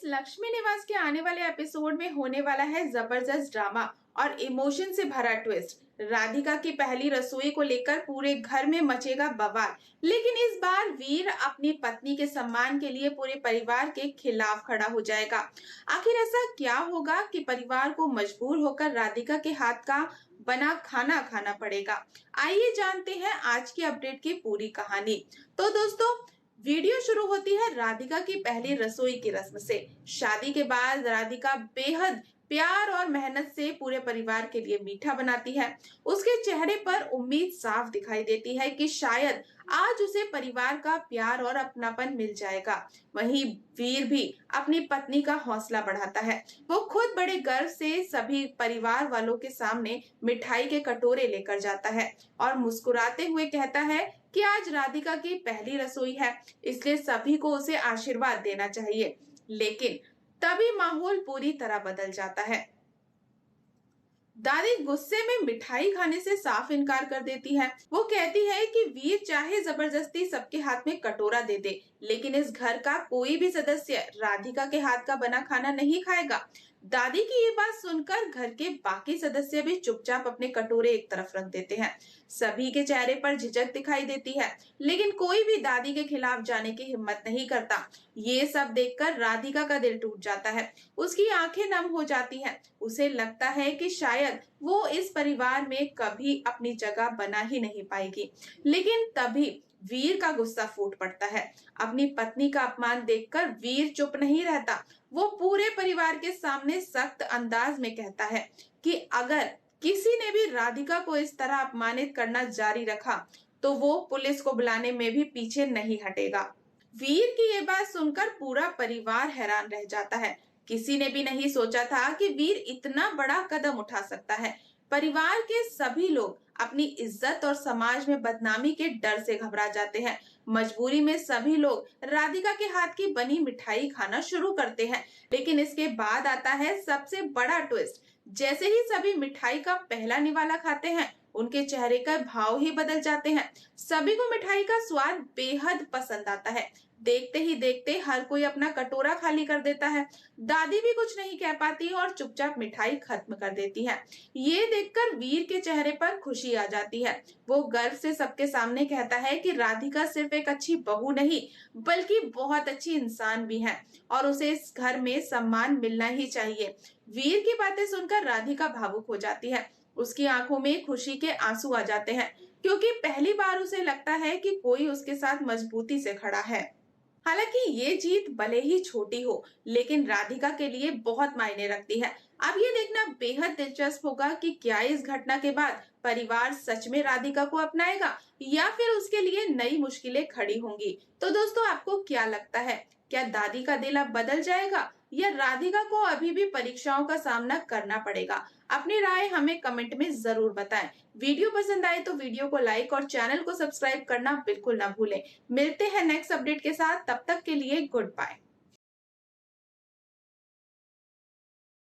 लक्ष्मी निवास के आने वाले एपिसोड में होने वाला है जबरदस्त ड्रामा और इमोशन से भरा ट्विस्ट। राधिका की पहली रसोई को लेकर पूरे घर में मचेगा बवाल, लेकिन इस बार वीर अपनी पत्नी के सम्मान के लिए पूरे परिवार के खिलाफ खड़ा हो जाएगा। आखिर ऐसा क्या होगा कि परिवार को मजबूर होकर राधिका के हाथ का बना खाना खाना पड़ेगा। आइए जानते हैं आज की अपडेट की पूरी कहानी। तो दोस्तों, वीडियो शुरू होती है राधिका की पहली रसोई की रस्म से। शादी के बाद राधिका बेहद प्यार और मेहनत से पूरे परिवार के लिए मीठा बनाती है। उसके चेहरे पर उम्मीद साफ दिखाई देती है कि शायद आज उसे परिवार का प्यार और अपनापन मिल जाएगा। वहीं वीर भी अपनी पत्नी का हौसला बढ़ाता है। वो खुद बड़े गर्व से सभी परिवार वालों के सामने मिठाई के कटोरे लेकर जाता है और मुस्कुराते हुए कहता है कि आज राधिका की पहली रसोई है, इसलिए सभी को उसे आशीर्वाद देना चाहिए। लेकिन तभी माहौल पूरी तरह बदल जाता है। दादी गुस्से में मिठाई खाने से साफ इनकार कर देती है। वो कहती है कि वीर चाहे जबरदस्ती सबके हाथ में कटोरा दे दे, लेकिन इस घर का कोई भी सदस्य राधिका के हाथ का बना खाना नहीं खाएगा। दादी की ये बात सुनकर घर के बाकी सदस्य भी चुपचाप अपने कटोरे एक तरफ रख देते हैं। सभी के चेहरे पर झिझक दिखाई देती है, लेकिन कोई भी दादी के खिलाफ जाने की हिम्मत नहीं करता। ये सब देखकर राधिका का दिल टूट जाता है। उसकी आंखें नम हो जाती हैं। उसे लगता है कि शायद वो इस परिवार में कभी अपनी जगह बना ही नहीं पाएगी। लेकिन तभी वीर का गुस्सा फूट पड़ता है। अपनी पत्नी का अपमान देखकर वीर चुप नहीं रहता। वो पूरे परिवार के सामने सख्त अंदाज में कहता है कि अगर किसी ने भी राधिका को इस तरह अपमानित करना जारी रखा तो वो पुलिस को बुलाने में भी पीछे नहीं हटेगा। वीर की ये बात सुनकर पूरा परिवार हैरान रह जाता है। किसी ने भी नहीं सोचा था कि वीर इतना बड़ा कदम उठा सकता है। परिवार के सभी लोग अपनी इज्जत और समाज में बदनामी के डर से घबरा जाते हैं। मजबूरी में सभी लोग राधिका के हाथ की बनी मिठाई खाना शुरू करते हैं। लेकिन इसके बाद आता है सबसे बड़ा ट्विस्ट। जैसे ही सभी मिठाई का पहला निवाला खाते हैं, उनके चेहरे का भाव ही बदल जाते हैं। सभी को मिठाई का स्वाद बेहद पसंद आता है। देखते ही देखते हर कोई अपना कटोरा खाली कर देता है। दादी भी कुछ नहीं कह पाती और चुपचाप मिठाई खत्म कर देती है। ये देखकर वीर के चेहरे पर खुशी आ जाती है। वो गर्व से सबके सामने कहता है कि राधिका सिर्फ एक अच्छी बहू नहीं, बल्कि बहुत अच्छी इंसान भी है और उसे इस घर में सम्मान मिलना ही चाहिए। वीर की बातें सुनकर राधिका भावुक हो जाती है। उसकी आंखों में खुशी के आंसू आ जाते हैं, क्योंकि पहली बार उसे लगता है कि कोई उसके साथ मजबूती से खड़ा है। हालांकि ये जीत भले ही छोटी हो, लेकिन राधिका के लिए बहुत मायने रखती है। अब ये देखना बेहद दिलचस्प होगा कि क्या इस घटना के बाद परिवार सच में राधिका को अपनाएगा या फिर उसके लिए नई मुश्किलें खड़ी होंगी। तो दोस्तों, आपको क्या लगता है? क्या दादी का दिल अब बदल जाएगा या राधिका को अभी भी परीक्षाओं का सामना करना पड़ेगा? अपनी राय हमें कमेंट में जरूर बताएं। वीडियो पसंद आए तो वीडियो को लाइक और चैनल को सब्सक्राइब करना बिल्कुल ना भूलें। मिलते हैं नेक्स्ट अपडेट के साथ, तब तक के लिए गुड बाय।